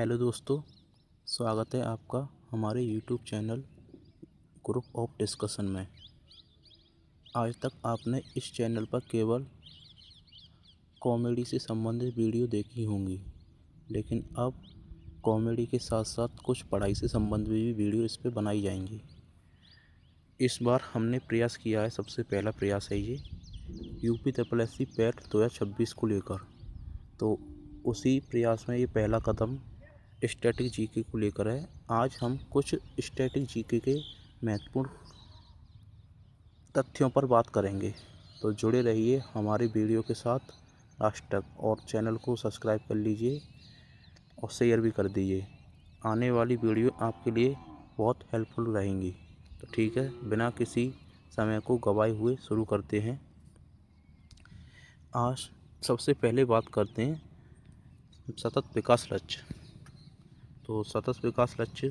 Hello दोस्तों, स्वागत है आपका हमारे YouTube channel group of discussion में। आज तक आपने इस चैनल पर केवल कॉमेडी से संबंधित वीडियो देखी होंगी, लेकिन अब कॉमेडी के साथ साथ कुछ पढ़ाई से संबंधित भी वीडियो इस पर बनाई जाएंगी। इस बार हमने प्रयास किया है, सबसे पहला प्रयास है ये UPSSC पैट 2026 को लेकर। तो उसी प्रयास में ये पहला कदम स्टैटिक जीके को लेकर है। आज हम कुछ स्टैटिक जीके के महत्वपूर्ण तथ्यों पर बात करेंगे, तो जुड़े रहिए हमारे वीडियो के साथ लास्ट तक और चैनल को सब्सक्राइब कर लीजिए और शेयर भी कर दीजिए। आने वाली वीडियो आपके लिए बहुत हेल्पफुल रहेंगी। तो ठीक है, बिना किसी समय को गवाए हुए शुरू करते हैं। आज सबसे पहले बात करते हैं सतत विकास लक्ष्य। तो सतत विकास लक्ष्य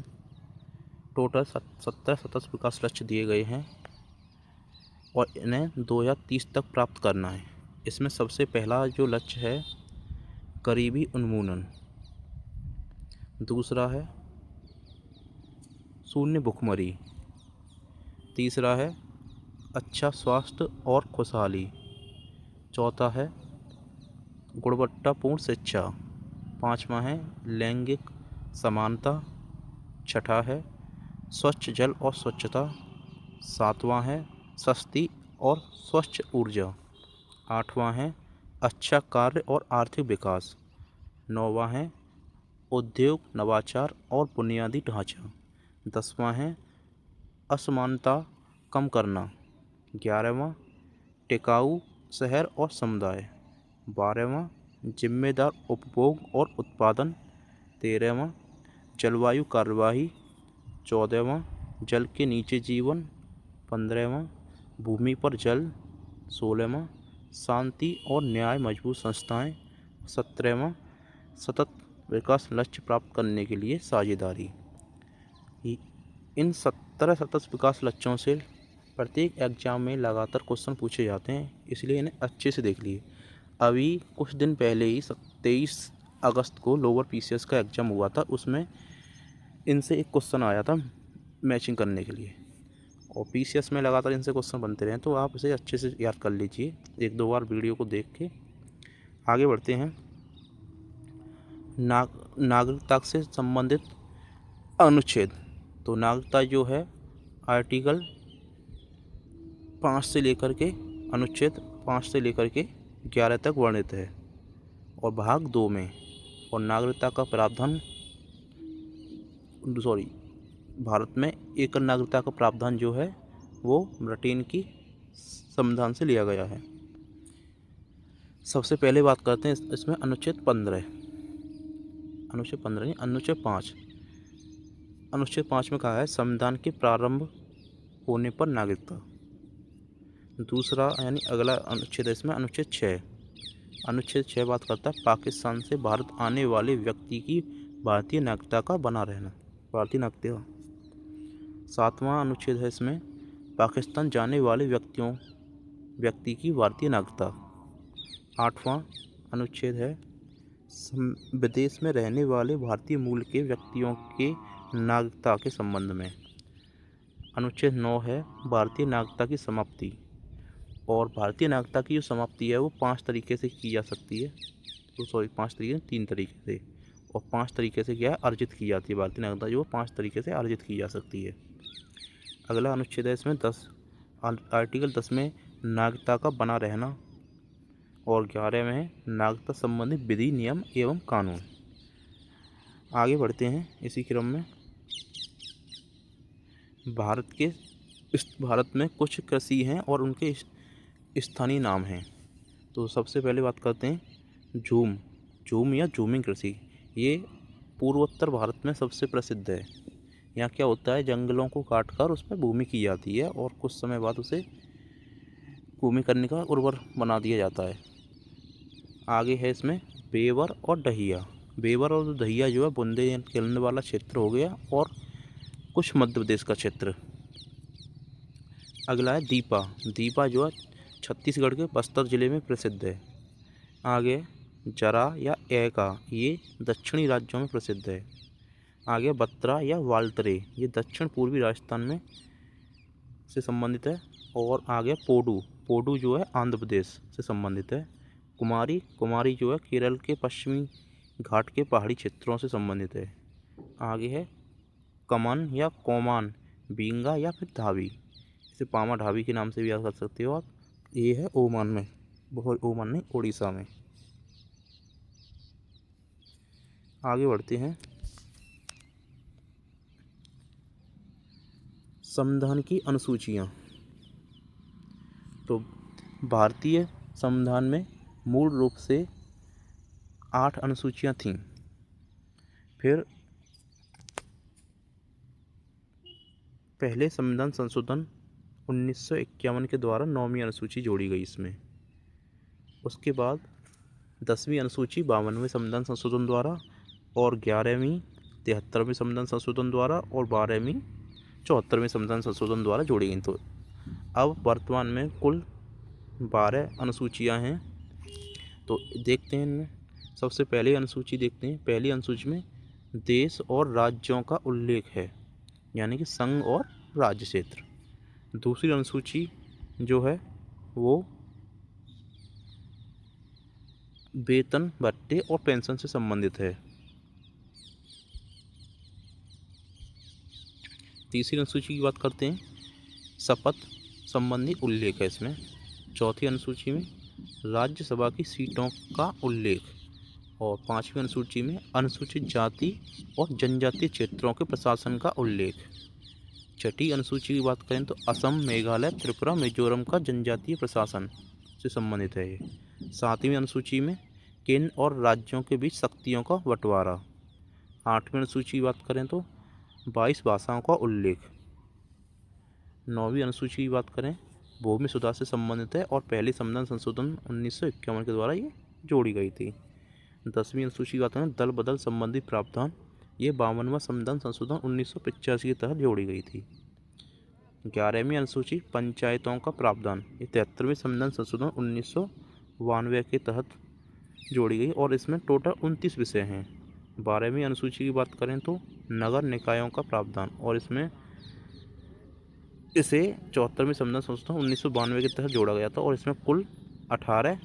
टोटल 17 सतत विकास लक्ष्य दिए गए हैं और इन्हें 2030 तक प्राप्त करना है। इसमें सबसे पहला जो लक्ष्य है गरीबी उन्मूलन, दूसरा है शून्य भुखमरी, तीसरा है अच्छा स्वास्थ्य और खुशहाली, चौथा है गुणवत्तापूर्ण शिक्षा, पाँचवा है लैंगिक समानता, छठा है स्वच्छ जल और स्वच्छता, सातवां है सस्ती और स्वच्छ ऊर्जा, आठवां है अच्छा कार्य और आर्थिक विकास, नौवां है उद्योग नवाचार और बुनियादी ढांचा, दसवां है असमानता कम करना, 11वां टिकाऊ शहर और समुदाय, 12वां जिम्मेदार उपभोग और उत्पादन, 13वां जलवायु कार्यवाही, 14वां जल के नीचे जीवन, 15वां भूमि पर जल, 16वां शांति और न्याय मजबूत संस्थाएं, 17वां सतत विकास लक्ष्य प्राप्त करने के लिए साझेदारी। इन 17 सतत विकास लक्ष्यों से प्रत्येक एग्जाम में लगातार क्वेश्चन पूछे जाते हैं, इसलिए इन्हें अच्छे से देख लिए। अभी कुछ दिन पहले ही 23 अगस्त को लोअर PCS का एग्ज़ाम हुआ था, उसमें इनसे एक क्वेश्चन आया था मैचिंग करने के लिए, और PCS में लगातार इनसे क्वेश्चन बनते रहे, तो आप इसे अच्छे से याद कर लीजिए एक दो बार वीडियो को देख के। आगे बढ़ते हैं। नागरिकता से संबंधित अनुच्छेद। तो नागरिकता जो है आर्टिकल 5 से लेकर के अनुच्छेद 5 से लेकर के 11 तक वर्णित है और भाग 2 में। और नागरिकता का प्रावधान भारत में एकल नागरिकता का प्रावधान जो है वो ब्रिटेन की संविधान से लिया गया है। सबसे पहले बात करते हैं इसमें अनुच्छेद 5 अनुच्छेद 5 में कहा है संविधान के प्रारंभ होने पर नागरिकता। दूसरा यानी अगला अनुच्छेद है इसमें अनुच्छेद 6 बात करता है पाकिस्तान से भारत आने वाले व्यक्ति की भारतीय नागरिकता का बना रहना, भारतीय नागरिकता। 7वां अनुच्छेद है इसमें पाकिस्तान जाने वाले व्यक्ति की भारतीय नागरिकता। 8वां अनुच्छेद है विदेश में रहने वाले भारतीय मूल के व्यक्तियों के नागरिकता के संबंध में। अनुच्छेद 9 है भारतीय नागरिकता की समाप्ति, और भारतीय नागरिकता की जो समाप्ति है वो 5 तरीके से की जा सकती है। तो 3 तरीके से, और 5 तरीके से क्या है अर्जित की जाती है भारतीय नागरिकता, जो 5 तरीके से अर्जित की जा सकती है। अगला अनुच्छेद है इसमें आर्टिकल 10 में नागरिकता का बना रहना, और 11 में है नागरिकता संबंधी विधि नियम एवं कानून। आगे बढ़ते हैं इसी क्रम में। भारत में कुछ कृषि हैं और उनके स्थानीय नाम हैं। तो सबसे पहले बात करते हैं झूम या झूमिंग कृषि। ये पूर्वोत्तर भारत में सबसे प्रसिद्ध है। यहाँ क्या होता है, जंगलों को काटकर उस पर भूमि की जाती है और कुछ समय बाद उसे भूमि करने का उर्वर बना दिया जाता है। आगे है इसमें बेवर और दहिया। बेवर और दहिया जो है बुंदेलखंड वाला क्षेत्र हो गया और कुछ मध्य प्रदेश का क्षेत्र। अगला है दीपा जो है छत्तीसगढ़ के बस्तर जिले में प्रसिद्ध है। आगे जरा या एका, ये दक्षिणी राज्यों में प्रसिद्ध है। आगे बत्रा या वाल्तरे, ये दक्षिण पूर्वी राजस्थान में से संबंधित है। और आगे पोडू, पोडू जो है आंध्र प्रदेश से संबंधित है। कुमारी, कुमारी जो है केरल के पश्चिमी घाट के पहाड़ी क्षेत्रों से संबंधित है। आगे है कमन या कोमान, बींगा या फिर धावी, इसे पामा ढाबी के नाम से भी याद कर सकते हो आप। ये है ओमान में, बहुत ओमान नहीं, उड़ीसा में। आगे बढ़ते हैं। संविधान की अनुसूचियाँ। तो भारतीय संविधान में मूल रूप से 8 अनुसूचियाँ थीं। फिर पहले संविधान संशोधन 1951 के द्वारा 9वीं अनुसूची जोड़ी गई इसमें। उसके बाद 10वीं अनुसूची 52वें संविधान संशोधन द्वारा, और 11वीं 73वें संविधान संशोधन द्वारा, और 12वीं 74वें संविधान संशोधन द्वारा जोड़ी गई। तो अब वर्तमान में कुल 12 अनुसूचियाँ हैं। तो देखते हैं इनमें। सबसे पहले अनुसूची देखते हैं। पहली अनुसूची में देश और राज्यों का उल्लेख है, यानी कि संघ और राज्य क्षेत्र। दूसरी अनुसूची जो है वो वेतन, भत्ते और पेंशन से संबंधित है। तीसरी अनुसूची की बात करते हैं, शपथ संबंधी उल्लेख है इसमें। चौथी अनुसूची में राज्यसभा की सीटों का उल्लेख, और 5वीं अनुसूची में अनुसूचित जाति और जनजातीय क्षेत्रों के प्रशासन का उल्लेख। छठी अनुसूची की बात करें तो असम, मेघालय, त्रिपुरा, मिजोरम का जनजातीय प्रशासन से संबंधित है ये। 7वीं अनुसूची में केंद्र और राज्यों के बीच शक्तियों का बंटवारा। 8वीं अनुसूची की बात करें तो 22 भाषाओं का उल्लेख। 9वीं अनुसूची की बात करें भूमि सुधार से संबंधित है, और पहली संविधान संशोधन 1951 के द्वारा ये जोड़ी गई थी। 10वीं अनुसूची की बात करें दल बदल संबंधी प्रावधान, ये 52वां संविधान संशोधन 1985 के तहत जोड़ी गई थी। 11वीं अनुसूची पंचायतों का प्रावधान, ये 73वें संविधान संशोधन 1992 के तहत जोड़ी गई, और इसमें टोटल 29 विषय हैं। 12वीं अनुसूची की बात करें तो नगर निकायों का प्रावधान, और इसमें इसे 74वें संविधान संशोधन 1992 के तहत जोड़ा गया था, और इसमें कुल 18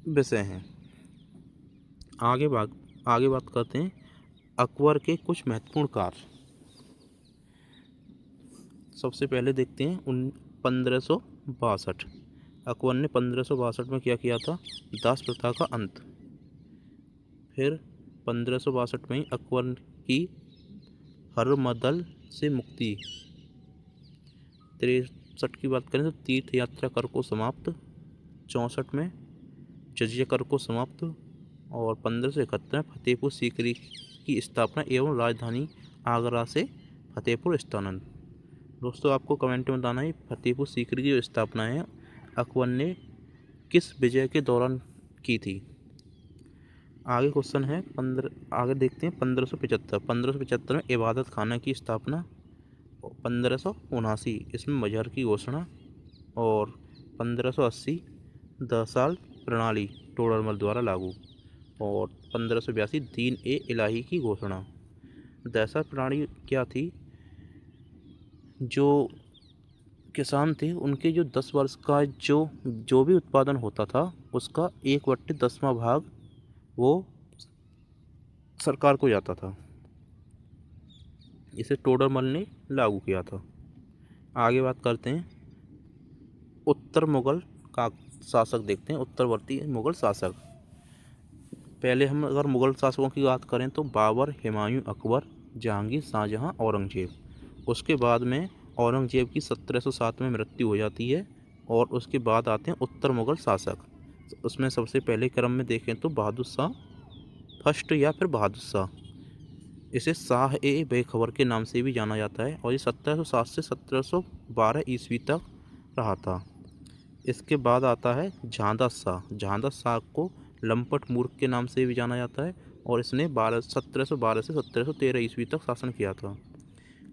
विषय हैं। आगे बात करते हैं अकबर के कुछ महत्वपूर्ण कार्य। सबसे पहले देखते हैं 1562। अकबर ने 1562 में क्या किया था, दास प्रथा का अंत। फिर 1562 में ही अकबर की हरमदल से मुक्ति। 63 की बात करें तो तीर्थ यात्रा कर को समाप्त। 64 में जजिया कर को समाप्त, और 1571 में फतेहपुर सीकरी की स्थापना एवं राजधानी आगरा से फतेहपुर स्थानांतरण। दोस्तों आपको कमेंट में बताना है फतेहपुर सीकरी की जो स्थापना है अकबर ने किस विजय के दौरान की थी। आगे क्वेश्चन है आगे देखते हैं 1575 में इबादत खाना की स्थापना। 1579 इसमें मजहर की घोषणा, और 1580 10 साल प्रणाली टोडरमल द्वारा लागू, और 1582 दीन ए इलाही की घोषणा। 10 साल प्रणाली क्या थी, जो किसान थे उनके जो 10 वर्ष का जो भी उत्पादन होता था उसका 1/10वां भाग वो सरकार को जाता था। इसे टोडरमल ने लागू किया था। आगे बात करते हैं उत्तर मुगल का शासक देखते हैं, उत्तरवर्ती मुगल शासक। पहले हम अगर मुगल शासकों की बात करें तो बाबर, हुमायूं, अकबर, जहांगीर, शाहजहां, औरंगजेब। उसके बाद में औरंगजेब की 1707 में मृत्यु हो जाती है, और उसके बाद आते हैं उत्तर मुगल शासक। उसमें सबसे पहले क्रम में देखें तो बहादुर शाह फर्स्ट या फिर बहादुर शाह, इसे शाह ए बेखबर के नाम से भी जाना जाता है, और ये 1707 से 1712 ईस्वी तक रहा था। इसके बाद आता है जहांदार शाह। जहांदार शाह को लंपट मूर्ख के नाम से भी जाना जाता है, और इसने 1712 से 1713 ईस्वी तक शासन किया था।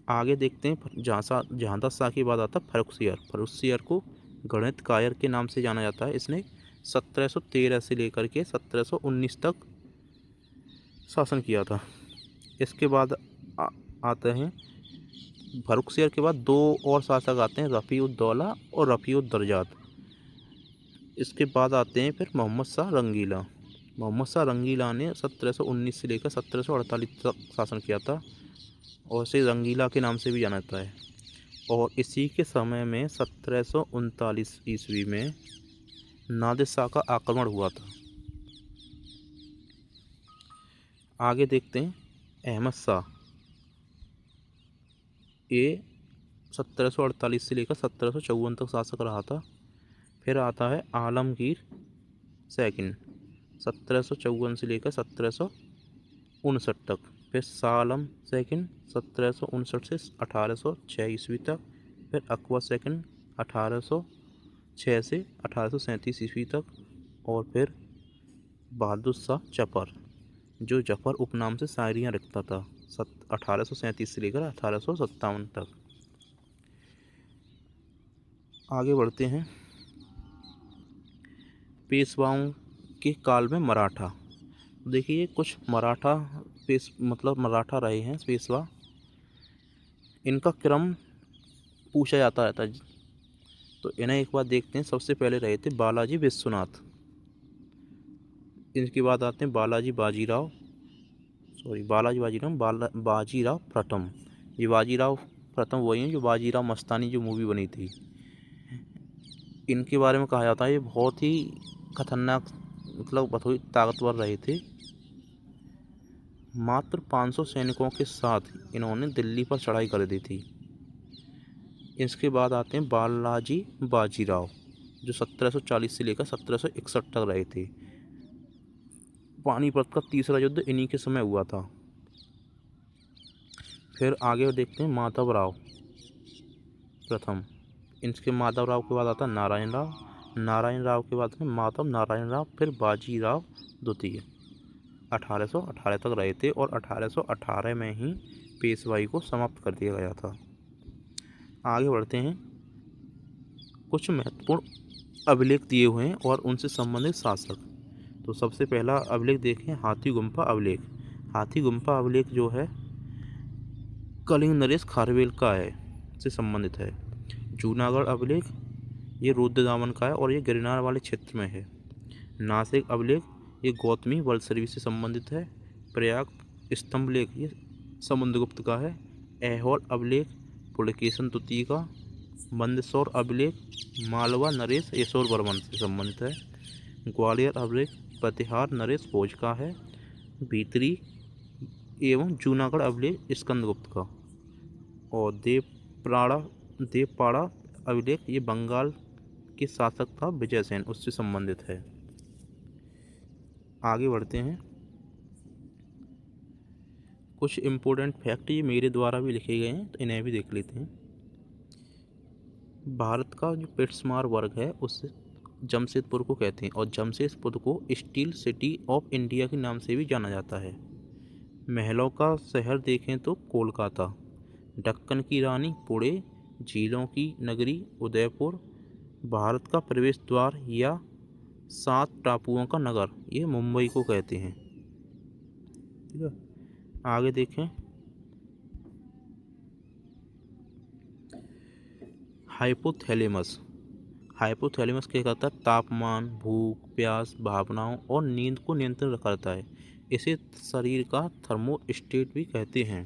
आगे देखते हैं जहांदार शाह के बाद आता है फर्रुखसियर। फर्रुखसियर को गणित कायर के नाम से जाना जाता है, इसने 1713 से लेकर के 1719 तक शासन किया था। इसके बाद आते हैं फर्रुखसियर के बाद दो और शासक आते हैं, रफ़ी-उद-दौला और रफ़ी-उद-दरजाद। इसके बाद आते हैं फिर मोहम्मद शाह रंगीला। मोहम्मद शाह रंगीला ने 1719 से लेकर 1748 तक शासन किया था और इसे रंगीला के नाम से भी जाना जाता है। और इसी के समय में 1739 ईस्वी में नादिर शाह का आक्रमण हुआ था। आगे देखते हैं अहमद शाह। ये 1748 से लेकर 1754 तक शासक रहा था। फिर आता है आलमगीर सेकंड, 1754 से लेकर 1759 तक। फिर शाह आलम सेकंड, 1759 से 1806 ईस्वी तक। फिर अकबर सेकंड, 1806 से 1837 ईस्वी तक। और फिर बहादुर शाह जफ़र, जो जफ़र उपनाम से शायरियाँ लिखता था, 1837 से लेकर 1857 तक। आगे बढ़ते हैं पेशवाओं के काल में मराठा। देखिए कुछ मराठा मराठा रहे हैं पेशवा। इनका क्रम पूछा जाता रहता है, तो इन्हें एक बार देखते हैं। सबसे पहले रहे थे बालाजी विश्वनाथ। इनके बाद आते हैं बाजीराव प्रथम। ये बाजीराव प्रथम वही हैं जो बाजीराव मस्तानी जो मूवी बनी थी। इनके बारे में कहा जाता है ये बहुत ही खतरनाक बहुत ही ताकतवर रहे थे। मात्र 500 सैनिकों के साथ इन्होंने दिल्ली पर चढ़ाई कर दी थी। इसके बाद आते हैं बालाजी बाजीराव, जो 1740 से लेकर 1761 तक रहे थे। पानीपत का तीसरा युद्ध इन्हीं के समय हुआ था। फिर आगे देखते हैं माधवराव प्रथम। इनके माधवराव के बाद आता है नारायण राव के बाद में माधव नारायण राव। फिर बाजीराव द्वितीय 1818 तक रहे थे और 1818 में ही पेशवाई को समाप्त कर दिया गया था। आगे बढ़ते हैं। कुछ महत्वपूर्ण अभिलेख दिए हुए हैं और उनसे संबंधित शासक। तो सबसे पहला अभिलेख देखें, हाथी गुम्फा अभिलेख। हाथी गुम्फा अभिलेख जो है कलिंग नरेश खारवेल का है, से संबंधित है। जूनागढ़ अभिलेख ये रुद्रदामन का है और ये गिरनार वाले क्षेत्र में है। नासिक अभिलेख ये गौतमी वल्लवी से संबंधित है। प्रयाग स्तंभलेख ये समुद्रगुप्त का है। ऐहोल अभिलेख पुलकेशन द्वितीय का। मंदसौर अभिलेख मालवा नरेश यशोर वर्मन से संबंधित है। ग्वालियर अभिलेख प्रतिहार नरेश भोज का है। भीतरी एवं जूनागढ़ अभिलेख स्कंदगुप्त का। और देवपाड़ा अभिलेख ये बंगाल के शासक था विजयसेन, उससे संबंधित है। आगे बढ़ते हैं। कुछ इम्पोर्टेंट फैक्ट ये मेरे द्वारा भी लिखे गए हैं, तो इन्हें भी देख लेते हैं। भारत का जो पिट्समार वर्ग है उससे जमशेदपुर को कहते हैं और जमशेदपुर को स्टील सिटी ऑफ इंडिया के नाम से भी जाना जाता है। महलों का शहर देखें तो कोलकाता, दक्कन की रानी पुणे, झीलों की नगरी उदयपुर, भारत का प्रवेश द्वार या 7 टापुओं का नगर ये मुंबई को कहते हैं। ठीक है, आगे देखें। हाइपोथैलेमस क्या करता है? तापमान, भूख, प्यास, भावनाओं और नींद को नियंत्रण करता है। इसे शरीर का थर्मोस्टेट भी कहते हैं।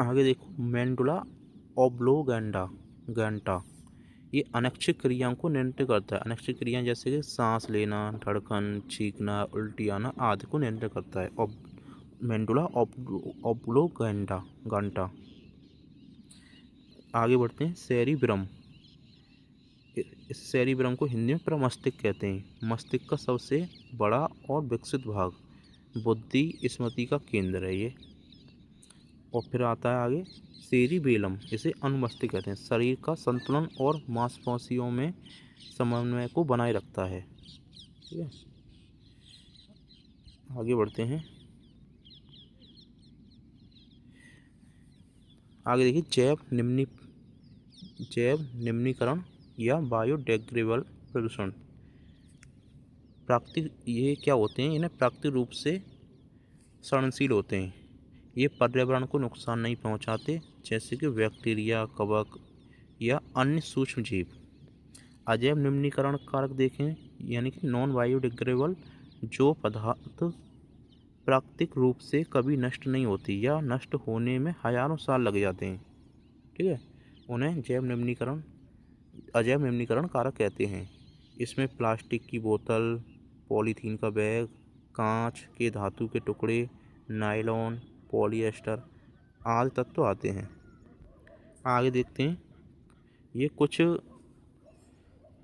आगे देखो, मेंडुला ऑब्लोगेंटा ये अनैच्छिक क्रियाओं को नियंत्रित करता है। अनैच्छिक क्रियाएं जैसे कि सांस लेना, धड़कन, चीखना, उल्टी आना आदि को नियंत्रित करता है। मेंडुला ऑब्लोगेंटा। आगे बढ़ते हैं। सेरिब्रम, इस सेरिब्रम को हिंदी में प्रमस्तिष्क कहते हैं। मस्तिष्क का सबसे बड़ा और विकसित भाग, बुद्धि स्मृति का केंद्र है ये। और फिर आता है आगे सेरिबेलम, इसे अनुमस्तिष्क कहते हैं। शरीर का संतुलन और मांसपेशियों में समन्वय को बनाए रखता है। ठीक है, आगे बढ़ते हैं। आगे देखिए, जैव निम्नीकरण या बायोडिग्रेडेबल प्रदूषण। प्राकृतिक ये क्या होते हैं, इन्हें प्राकृतिक रूप से सड़नशील होते हैं। ये पर्यावरण को नुकसान नहीं पहुंचाते, जैसे कि बैक्टीरिया, कवक या अन्य सूक्ष्म जीव। अजैव निम्नीकरण कारक देखें, यानी कि नॉन बायोडिग्रेडेबल, जो पदार्थ प्राकृतिक रूप से कभी नष्ट नहीं होती या नष्ट होने में हजारों साल लग जाते हैं, ठीक है, उन्हें अजैव निम्नीकरण कारक कहते हैं। इसमें प्लास्टिक की बोतल, पॉलीथीन का बैग, कांच के धातु के टुकड़े, नायलॉन, पॉलिएस्टर आदि तत्व आते हैं। आगे देखते हैं, ये कुछ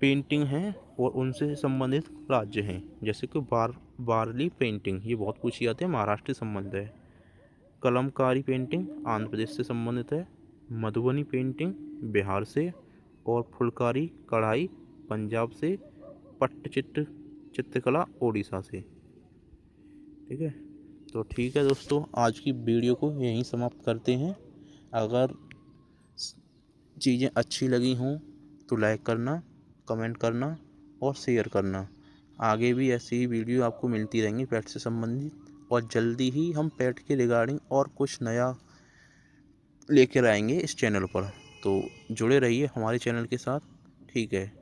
पेंटिंग हैं और उनसे संबंधित राज्य हैं, जैसे कि वारली पेंटिंग, ये बहुत पूछी जाती है, महाराष्ट्र से संबंधित है। कलमकारी पेंटिंग आंध्र प्रदेश से संबंधित है। मधुबनी पेंटिंग बिहार से, और फुलकारी कढ़ाई पंजाब से, पट्टचित्र चित्रकला उड़ीसा से। ठीक है, तो ठीक है दोस्तों, आज की वीडियो को यहीं समाप्त करते हैं। अगर चीज़ें अच्छी लगी हों तो लाइक करना, कमेंट करना और शेयर करना। आगे भी ऐसी ही वीडियो आपको मिलती रहेंगी पेट से संबंधित, और जल्दी ही हम पेट के रिगार्डिंग और कुछ नया लेकर आएंगे इस चैनल पर। तो जुड़े रहिए हमारे चैनल के साथ। ठीक है।